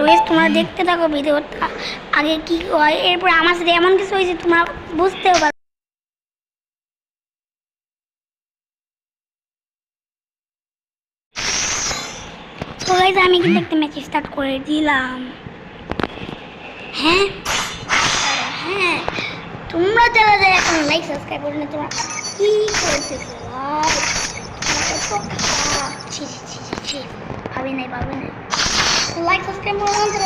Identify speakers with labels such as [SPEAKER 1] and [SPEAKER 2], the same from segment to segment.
[SPEAKER 1] Guys তোমরা দেখতে থাকো ভিডিওটা আগে কি হয়, এরপর আমার সাথে এমন কিছু হয়েছে তোমরা বুঝতেও পারবে। তো গাইস আমি কিন্তু একটা ম্যাচ স্টার্ট করে দিলাম। হ্যাঁ হ্যাঁ, তোমরা যারা যারা এখন লাইক সাবস্ক্রাইব করো না তোমরা কি করতেছো ভাই? ভাবি নাই লাইক সাবস্ক্রাইব করো না,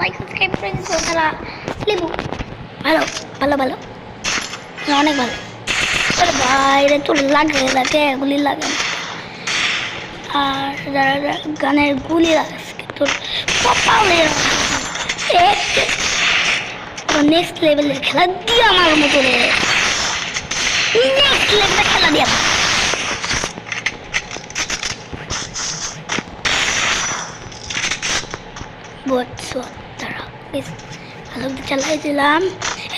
[SPEAKER 1] লাইক সাবস্ক্রাইব করে দিচ্ছ তারা লেবু ভালো ভালো ভালো অনেক ভালো। তোর বাইরে তোর লাগে গুলি লাগে আর যারা গানের গুলি লাগাচ্ছে তোর কপালে নেক্সট লেভেলের খেলা দিয়ে আমার মতো রে, নেক্সট লেভেলের খেলা দিয়ে তারা ভালো চালাই দিলাম।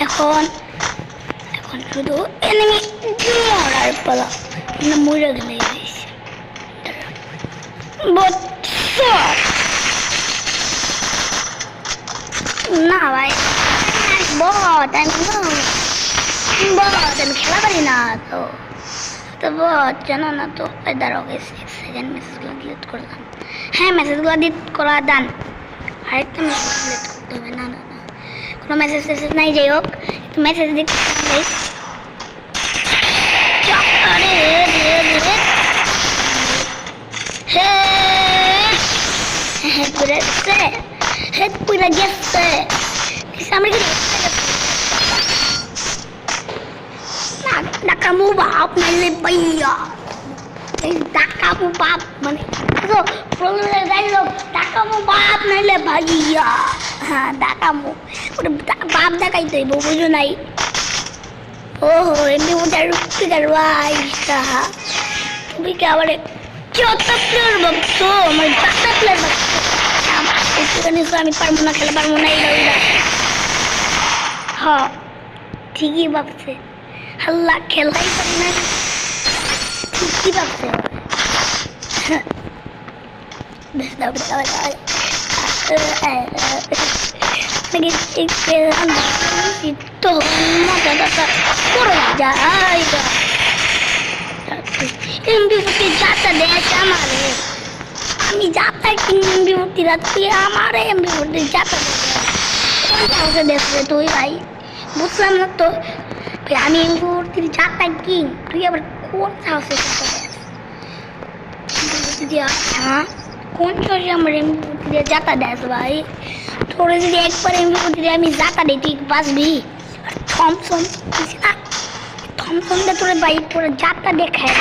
[SPEAKER 1] এখন এখন শুধু এনিমি মরার পালা, মরে গেলে না ভাই বট আমি খেলা পারি না তো বট জানো না তো। দাঁড়াও এক সেকেন্ড মেসেজগুলো ডিলিট করলাম। হ্যাঁ মেসেজগুলো ডিলিট করা ডান। আরেকটা মেসেজ ডিলিট করতে হবে। না না না কোনো মেসেজ টেসেজ নাই, যাই হোক একটু মেসেজ দিতে হবে। Kamu baap naile bhaiya, kamu baap mane so problem lai lo kamu baap naile bhaiya ha kamu ore baap dakai to bo bujo nai oho emni mudar rukti karwai sa tumi ki amare chota player bhakto amar chota player bhakto ekটুখানি তো আমি পারবো না, খেলা পারবো না। এইটা হ্যাঁ ঠিকই ভাবছে, আল্লাহ খেলাই পারি না ঠিকই ভাবছে। আমি যাতা কিনবি তুই আমার এমবি যাতা দেখবে তুই ভাই, বুঝলাম না তো আমি এমবি যাতা কিন তুই আবার কোন সাহসে হ্যাঁ কোন সাহসে আমার এমবি যাতা দেস ভাই? তোরে যদি একবার এমবি আমি যাতা দিই তুই বাঁচবি। থমসন না থমসনটা তোরে ভাই তোরা যাতা দেখায়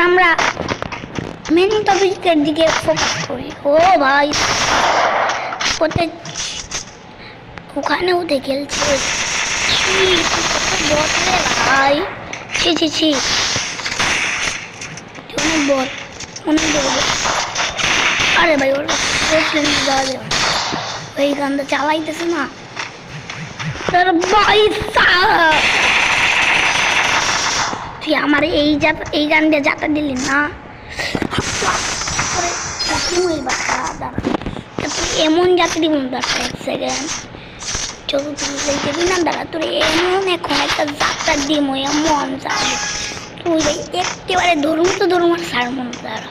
[SPEAKER 1] আমরা মেন টপিকের দিকে ফোকাস করি। ও ভাই ওখানে উঠে খেলছে ভাই, ছি ছি ছি অনেক বট অনেক বড়। আরে ভাই ওর যাওয়া যাবে ওই গানটা চালাইতেছে না ভাই। তুই আমার এই গান দিয়ে যাতা দিলি না, এমন যাতে দিব এক সেকেন্ড চোখ দিবি না দাঁড়া তোর এমন এখন একটা যাত্রা দিব এমন যাবে তুই একেবারে ধরুন তো ধরুন আর সার মন দাঁড়া।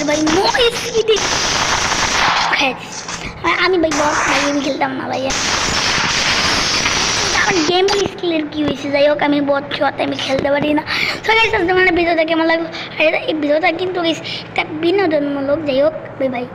[SPEAKER 1] ভাই আমি ভাই বস ভাই আমি খেলতাম না ভাইয়া, গেম স্কিলের কি হয়েছে যাই হোক আমি বট ছোঁয়াতে আমি খেলতে পারি না। তো গাইস আজকে মানে ভিডিওটা কেমন লাগলো, এই ভিডিওটা কিন্তু একটা বিনোদনমূলক, যাই হোক ভাই।